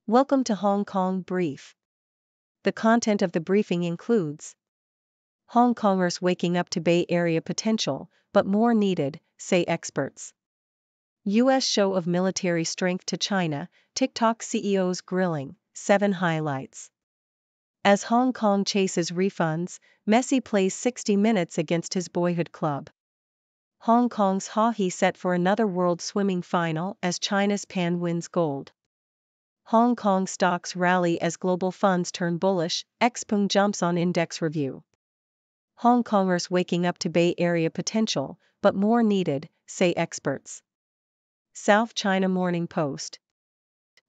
Welcome to Hong Kong Brief. The content of the briefing includes Hongkongers waking up to Bay Area potential, but more needed, say experts. U.S. show of military strength to China, TikTok CEO's grilling, 7 highlights. As Hong Kong chases refunds, Messi plays 60 minutes against his boyhood club. Hong Kong's Haughey set for another World Swimming final as China's Pan wins gold. Hong Kong stocks rally as global funds turn bullish, Xpeng jumps on index review. Hong Kongers waking up to Bay Area potential, but more needed, say experts. South China Morning Post.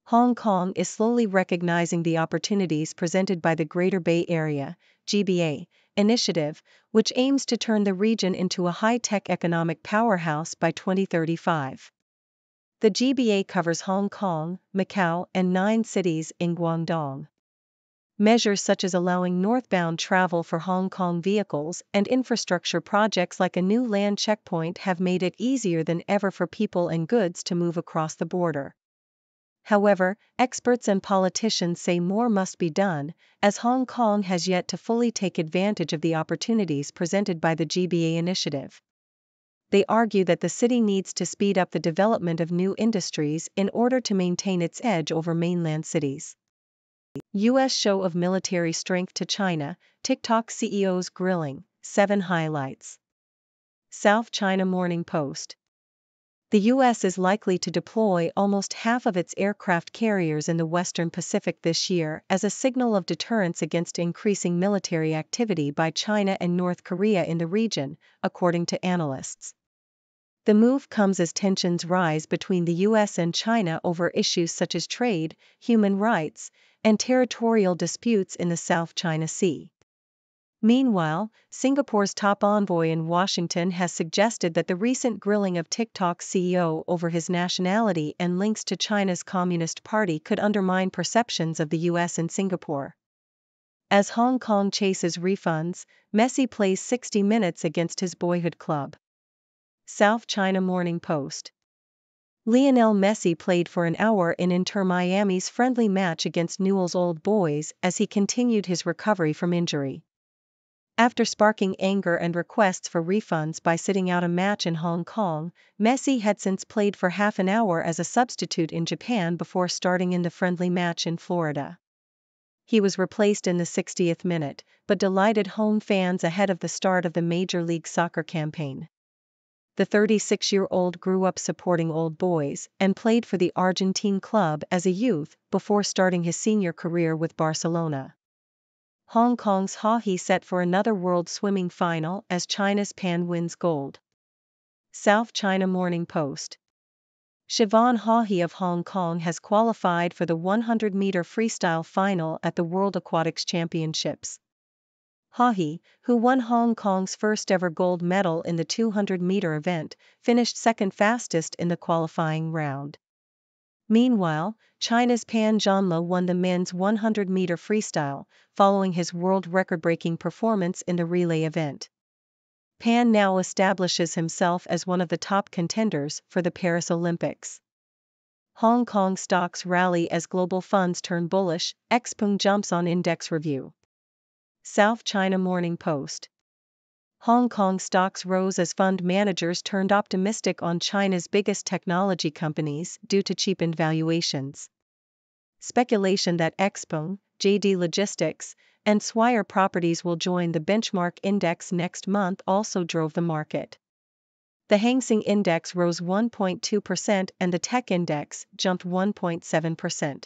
Hong Kong is slowly recognizing the opportunities presented by the Greater Bay Area, GBA, initiative, which aims to turn the region into a high-tech economic powerhouse by 2035. The GBA covers Hong Kong, Macau, and 9 cities in Guangdong. Measures such as allowing northbound travel for Hong Kong vehicles and infrastructure projects like a new land checkpoint have made it easier than ever for people and goods to move across the border. However, experts and politicians say more must be done, as Hong Kong has yet to fully take advantage of the opportunities presented by the GBA initiative. They argue that the city needs to speed up the development of new industries in order to maintain its edge over mainland cities. U.S. show of military strength to China, TikTok CEO's grilling, 7 highlights. South China Morning Post. The U.S. is likely to deploy almost half of its aircraft carriers in the Western Pacific this year as a signal of deterrence against increasing military activity by China and North Korea in the region, according to analysts. The move comes as tensions rise between the U.S. and China over issues such as trade, human rights, and territorial disputes in the South China Sea. Meanwhile, Singapore's top envoy in Washington has suggested that the recent grilling of TikTok CEO over his nationality and links to China's Communist Party could undermine perceptions of the U.S. in Singapore. As Hong Kong chases refunds, Messi plays 60 minutes against his boyhood club. South China Morning Post. Lionel Messi played for an hour in Inter Miami's friendly match against Newell's Old Boys as he continued his recovery from injury. After sparking anger and requests for refunds by sitting out a match in Hong Kong, Messi had since played for half an hour as a substitute in Japan before starting in the friendly match in Florida. He was replaced in the 60th minute, but delighted home fans ahead of the start of the Major League Soccer campaign. The 36-year-old grew up supporting Old Boys and played for the Argentine club as a youth before starting his senior career with Barcelona. Hong Kong's Haughey set for another World Swimming final as China's Pan wins gold. South China Morning Post. Siobhan Haughey of Hong Kong has qualified for the 100-meter freestyle final at the World Aquatics Championships. Haughey, who won Hong Kong's first-ever gold medal in the 200-meter event, finished second fastest in the qualifying round. Meanwhile, China's Pan Zhanle won the men's 100-meter freestyle, following his world record-breaking performance in the relay event. Pan now establishes himself as one of the top contenders for the Paris Olympics. Hong Kong stocks rally as global funds turn bullish, Xpeng jumps on index review. South China Morning Post. Hong Kong stocks rose as fund managers turned optimistic on China's biggest technology companies due to cheapened valuations. Speculation that Xpeng, JD Logistics, and Swire Properties will join the benchmark index next month also drove the market. The Hang Seng Index rose 1.2% and the Tech Index jumped 1.7%.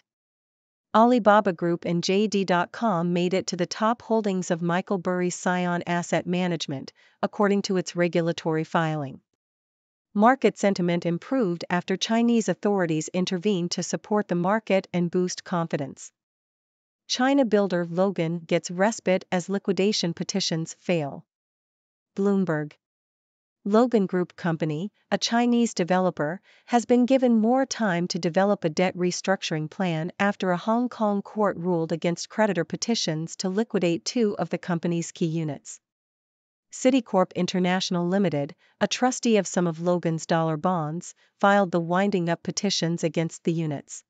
Alibaba Group and JD.com made it to the top holdings of Michael Burry's Scion Asset Management, according to its regulatory filing. Market sentiment improved after Chinese authorities intervened to support the market and boost confidence. China builder Logan gets respite as liquidation petitions fail. Bloomberg. Logan Group Company, a Chinese developer, has been given more time to develop a debt restructuring plan after a Hong Kong court ruled against creditor petitions to liquidate 2 of the company's key units. Citicorp International Limited, a trustee of some of Logan's dollar bonds, filed the winding up petitions against the units.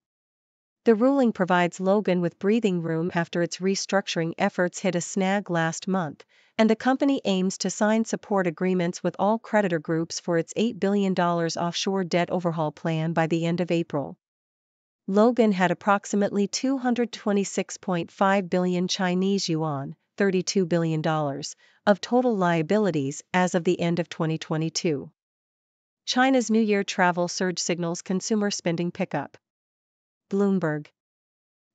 The ruling provides Logan with breathing room after its restructuring efforts hit a snag last month, and the company aims to sign support agreements with all creditor groups for its $8 billion offshore debt overhaul plan by the end of April. Logan had approximately 226.5 billion Chinese yuan, $32 billion, of total liabilities as of the end of 2022. China's New Year travel surge signals consumer spending pickup. Bloomberg.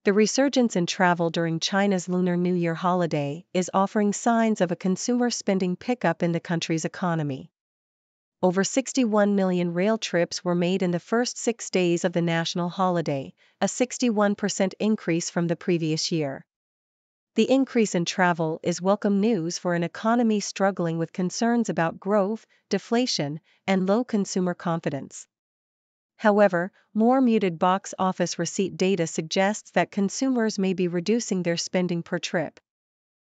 The resurgence in travel during China's Lunar New Year holiday is offering signs of a consumer spending pickup in the country's economy. Over 61 million rail trips were made in the first 6 days of the national holiday, a 61% increase from the previous year. The increase in travel is welcome news for an economy struggling with concerns about growth, deflation, and low consumer confidence. However, more muted box office receipt data suggests that consumers may be reducing their spending per trip.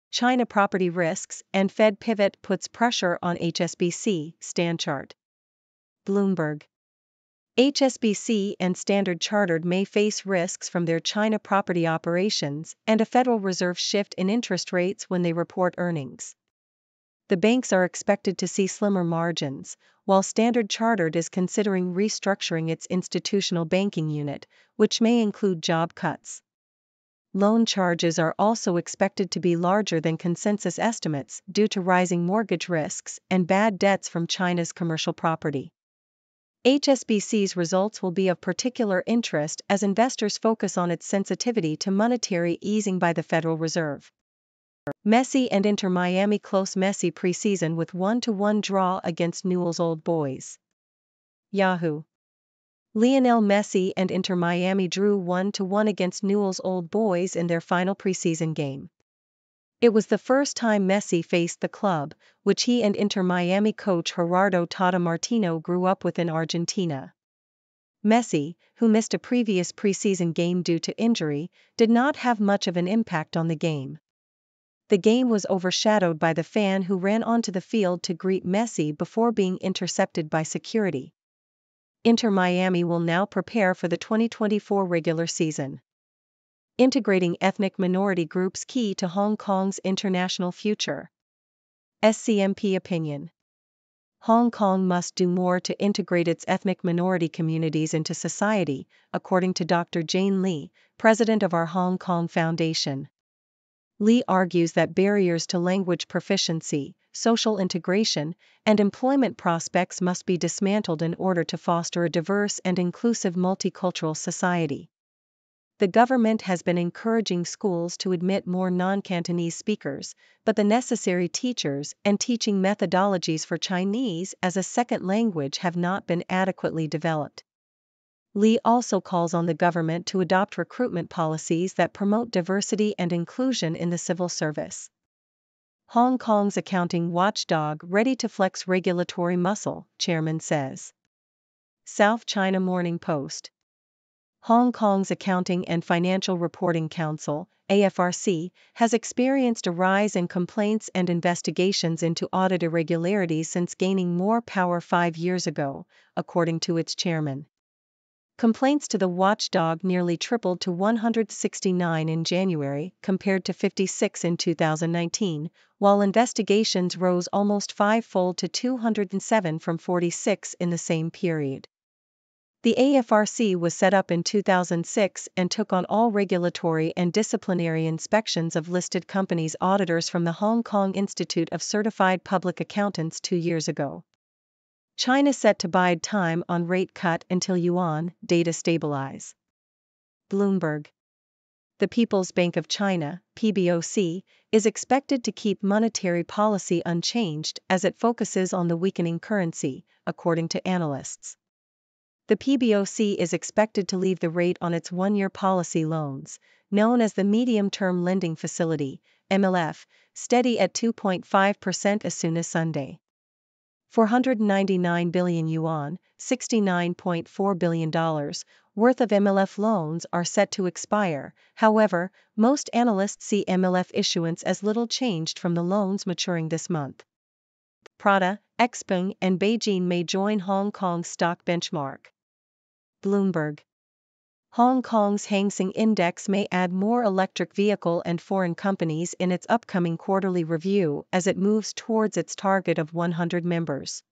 China property risks and Fed pivot puts pressure on HSBC, Stan chart. Bloomberg. HSBC and Standard Chartered may face risks from their China property operations and a Federal Reserve shift in interest rates when they report earnings. The banks are expected to see slimmer margins, while Standard Chartered is considering restructuring its institutional banking unit, which may include job cuts. Loan charges are also expected to be larger than consensus estimates due to rising mortgage risks and bad debts from China's commercial property. HSBC's results will be of particular interest as investors focus on its sensitivity to monetary easing by the Federal Reserve. Messi and Inter Miami close. Messi preseason with 1-1 draw against Newell's Old Boys. Yahoo! Lionel Messi and Inter Miami drew 1-1 against Newell's Old Boys in their final preseason game. It was the first time Messi faced the club, which he and Inter Miami coach Gerardo Tata Martino grew up with in Argentina. Messi, who missed a previous preseason game due to injury, did not have much of an impact on the game. The game was overshadowed by the fan who ran onto the field to greet Messi before being intercepted by security. Inter Miami will now prepare for the 2024 regular season. Integrating ethnic minority groups key to Hong Kong's international future. SCMP opinion. Hong Kong must do more to integrate its ethnic minority communities into society, according to Dr. Jane Lee, president of our Hong Kong Foundation. Lee argues that barriers to language proficiency, social integration, and employment prospects must be dismantled in order to foster a diverse and inclusive multicultural society. The government has been encouraging schools to admit more non-Cantonese speakers, but the necessary teachers and teaching methodologies for Chinese as a second language have not been adequately developed. Lee also calls on the government to adopt recruitment policies that promote diversity and inclusion in the civil service. Hong Kong's accounting watchdog ready to flex regulatory muscle, chairman says. South China Morning Post. Hong Kong's Accounting and Financial Reporting Council, AFRC, has experienced a rise in complaints and investigations into audit irregularities since gaining more power 5 years ago, according to its chairman. Complaints to the watchdog nearly tripled to 169 in January, compared to 56 in 2019, while investigations rose almost five-fold to 207 from 46 in the same period. The AFRC was set up in 2006 and took on all regulatory and disciplinary inspections of listed companies' auditors from the Hong Kong Institute of Certified Public Accountants 2 years ago. China set to bide time on rate cut until yuan data stabilize. Bloomberg. The People's Bank of China, PBOC, is expected to keep monetary policy unchanged as it focuses on the weakening currency, according to analysts. The PBOC is expected to leave the rate on its one-year policy loans, known as the Medium-Term Lending Facility, MLF, steady at 2.5% as soon as Sunday. 499 billion yuan, $69.4 billion, worth of MLF loans are set to expire. However, most analysts see MLF issuance as little changed from the loans maturing this month. Prada, Xpeng and Beijing may join Hong Kong's stock benchmark. Bloomberg. Hong Kong's Hang Seng Index may add more electric vehicle and foreign companies in its upcoming quarterly review as it moves towards its target of 100 members.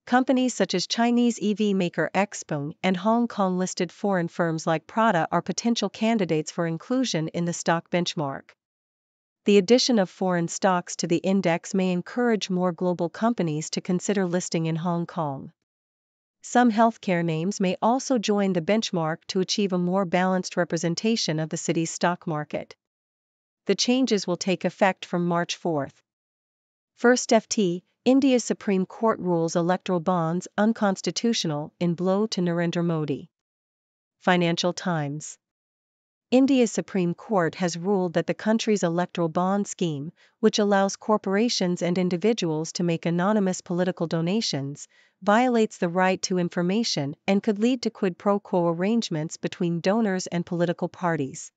Companies such as Chinese EV maker XPeng and Hong Kong-listed foreign firms like Prada are potential candidates for inclusion in the stock benchmark. The addition of foreign stocks to the index may encourage more global companies to consider listing in Hong Kong. Some healthcare names may also join the benchmark to achieve a more balanced representation of the city's stock market. The changes will take effect from March 4. First FT, India's Supreme Court rules electoral bonds unconstitutional in blow to Narendra Modi. Financial Times. India's Supreme Court has ruled that the country's electoral bond scheme, which allows corporations and individuals to make anonymous political donations, violates the right to information and could lead to quid pro quo arrangements between donors and political parties.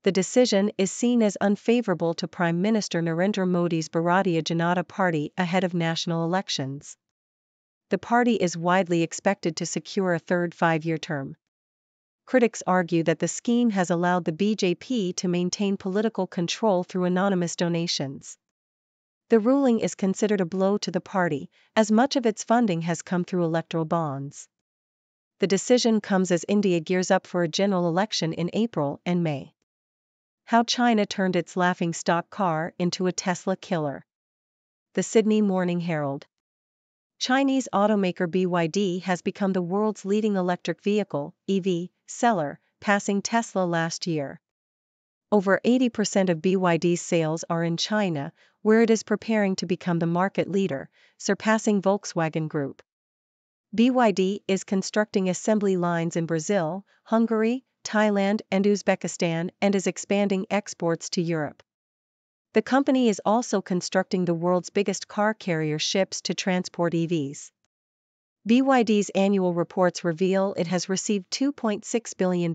The decision is seen as unfavorable to Prime Minister Narendra Modi's Bharatiya Janata Party ahead of national elections. The party is widely expected to secure a third five-year term. Critics argue that the scheme has allowed the BJP to maintain political control through anonymous donations. The ruling is considered a blow to the party, as much of its funding has come through electoral bonds. The decision comes as India gears up for a general election in April and May. How China turned its laughingstock car into a Tesla killer. The Sydney Morning Herald. Chinese automaker BYD has become the world's leading electric vehicle (EV) seller, passing Tesla last year. Over 80% of BYD's sales are in China, where it is preparing to become the market leader, surpassing Volkswagen Group. BYD is constructing assembly lines in Brazil, Hungary, Thailand, and Uzbekistan and is expanding exports to Europe. The company is also constructing the world's biggest car carrier ships to transport EVs. BYD's annual reports reveal it has received $2.6 billion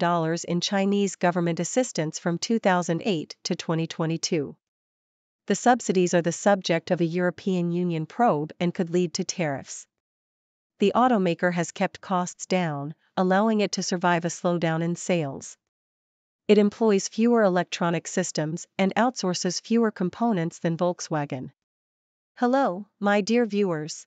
in Chinese government assistance from 2008 to 2022. The subsidies are the subject of a European Union probe and could lead to tariffs. The automaker has kept costs down, allowing it to survive a slowdown in sales. It employs fewer electronic systems and outsources fewer components than Volkswagen. Hello, my dear viewers.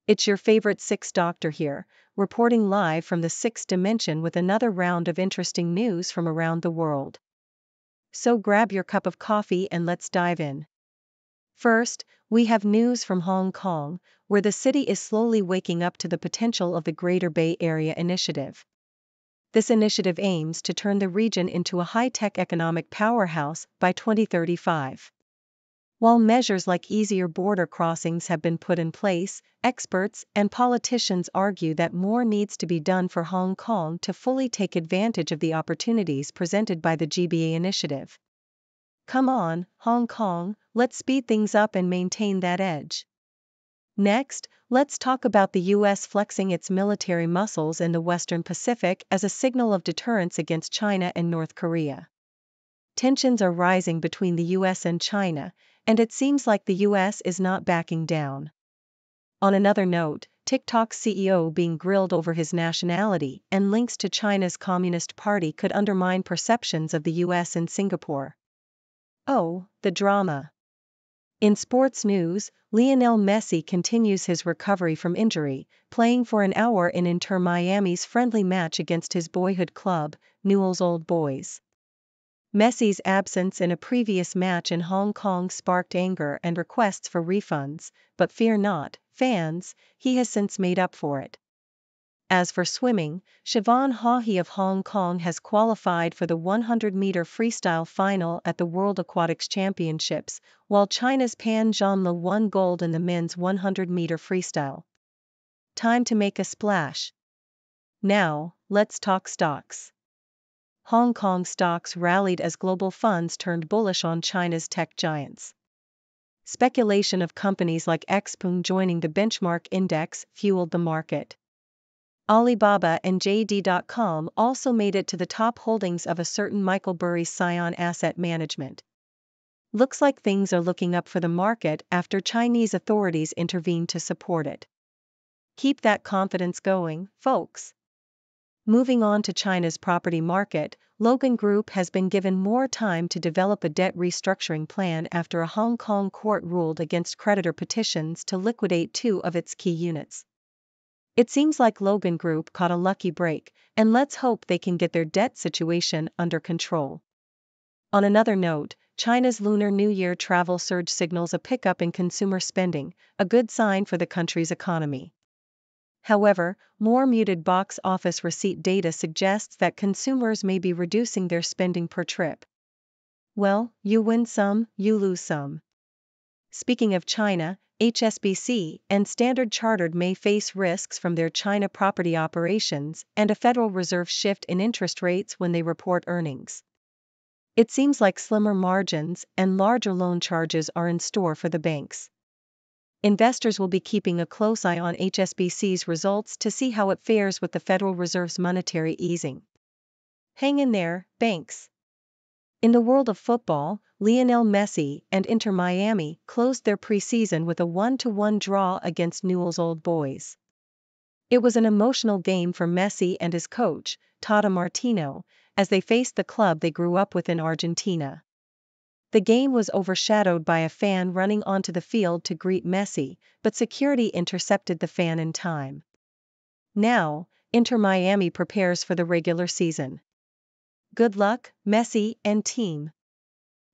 It's your favorite Sixth Doctor here, reporting live from the sixth dimension with another round of interesting news from around the world. So grab your cup of coffee and let's dive in. First, we have news from Hong Kong, where the city is slowly waking up to the potential of the Greater Bay Area Initiative. This initiative aims to turn the region into a high-tech economic powerhouse by 2035. While measures like easier border crossings have been put in place, experts and politicians argue that more needs to be done for Hong Kong to fully take advantage of the opportunities presented by the GBA initiative. Come on, Hong Kong, let's speed things up and maintain that edge. Next, let's talk about the U.S. flexing its military muscles in the Western Pacific as a signal of deterrence against China and North Korea. Tensions are rising between the U.S. and China, and it seems like the U.S. is not backing down. On another note, TikTok's CEO being grilled over his nationality and links to China's Communist Party could undermine perceptions of the U.S. in Singapore. Oh, the drama. In sports news, Lionel Messi continues his recovery from injury, playing for an hour in Inter Miami's friendly match against his boyhood club, Newell's Old Boys. Messi's absence in a previous match in Hong Kong sparked anger and requests for refunds, but fear not, fans, he has since made up for it. As for swimming, Siobhan Haughey of Hong Kong has qualified for the 100-meter freestyle final at the World Aquatics Championships, while China's Pan Zhanle won gold in the men's 100-meter freestyle. Time to make a splash. Now, let's talk stocks. Hong Kong stocks rallied as global funds turned bullish on China's tech giants. Speculation of companies like XPeng joining the benchmark index fueled the market. Alibaba and JD.com also made it to the top holdings of a certain Michael Burry's Scion Asset Management. Looks like things are looking up for the market after Chinese authorities intervened to support it. Keep that confidence going, folks. Moving on to China's property market, Logan Group has been given more time to develop a debt restructuring plan after a Hong Kong court ruled against creditor petitions to liquidate two of its key units. It seems like Logan Group caught a lucky break, and let's hope they can get their debt situation under control. On another note, China's Lunar New Year travel surge signals a pickup in consumer spending, a good sign for the country's economy. However, more muted box office receipt data suggests that consumers may be reducing their spending per trip. Well, you win some, you lose some. Speaking of China, HSBC and Standard Chartered may face risks from their China property operations and a Federal Reserve shift in interest rates when they report earnings. It seems like slimmer margins and larger loan charges are in store for the banks. Investors will be keeping a close eye on HSBC's results to see how it fares with the Federal Reserve's monetary easing. Hang in there, banks. In the world of football, Lionel Messi and Inter Miami closed their preseason with a 1-1 draw against Newell's Old Boys. It was an emotional game for Messi and his coach, Tata Martino, as they faced the club they grew up with in Argentina. The game was overshadowed by a fan running onto the field to greet Messi, but security intercepted the fan in time. Now, Inter Miami prepares for the regular season. Good luck, Messi and team.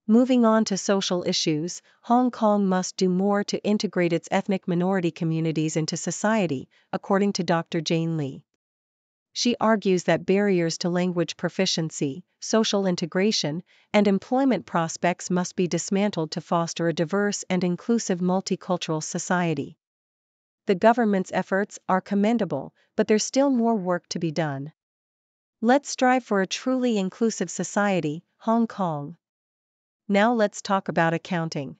Moving on to social issues, Hong Kong must do more to integrate its ethnic minority communities into society, according to Dr. Jane Lee. She argues that barriers to language proficiency, social integration, and employment prospects must be dismantled to foster a diverse and inclusive multicultural society. The government's efforts are commendable, but there's still more work to be done. Let's strive for a truly inclusive society, Hong Kong. Now let's talk about accounting.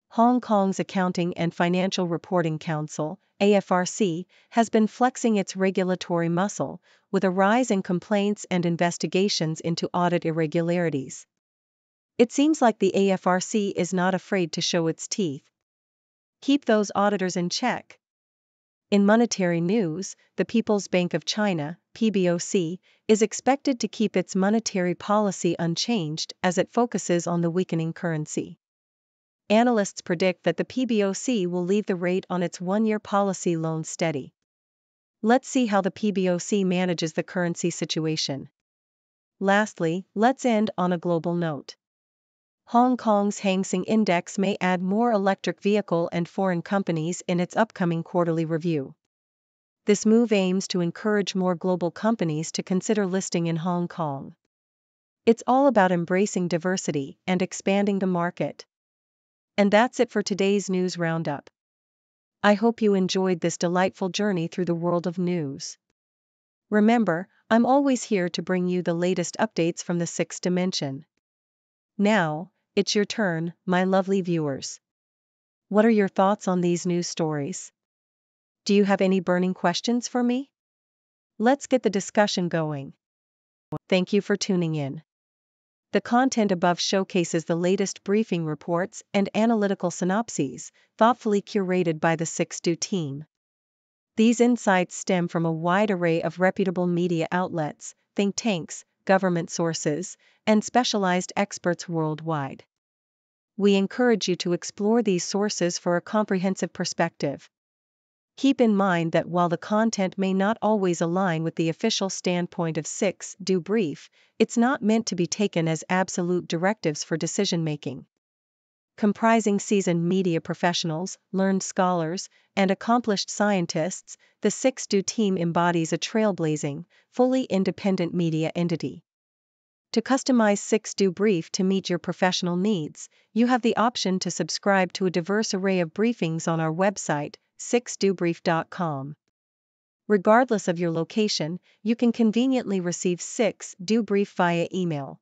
Hong Kong's Accounting and Financial Reporting Council, AFRC, has been flexing its regulatory muscle, with a rise in complaints and investigations into audit irregularities. It seems like the AFRC is not afraid to show its teeth. Keep those auditors in check. In monetary news, the People's Bank of China, PBOC, is expected to keep its monetary policy unchanged as it focuses on the weakening currency. Analysts predict that the PBOC will leave the rate on its one-year policy loan steady. Let's see how the PBOC manages the currency situation. Lastly, let's end on a global note. Hong Kong's Hang Seng Index may add more electric vehicle and foreign companies in its upcoming quarterly review. This move aims to encourage more global companies to consider listing in Hong Kong. It's all about embracing diversity and expanding the market. And that's it for today's news roundup. I hope you enjoyed this delightful journey through the world of news. Remember, I'm always here to bring you the latest updates from the sixth dimension. Now, it's your turn, my lovely viewers. What are your thoughts on these news stories? Do you have any burning questions for me? Let's get the discussion going. Thank you for tuning in. The content above showcases the latest briefing reports and analytical synopses, thoughtfully curated by the 6Do team. These insights stem from a wide array of reputable media outlets, think tanks, government sources, and specialized experts worldwide. We encourage you to explore these sources for a comprehensive perspective. Keep in mind that while the content may not always align with the official standpoint of 6Do Brief, it's not meant to be taken as absolute directives for decision-making. Comprising seasoned media professionals, learned scholars, and accomplished scientists, the 6Do team embodies a trailblazing, fully independent media entity. To customize 6Do Brief to meet your professional needs, you have the option to subscribe to a diverse array of briefings on our website, 6dobrief.com. Regardless of your location, you can conveniently receive 6Do Brief via email.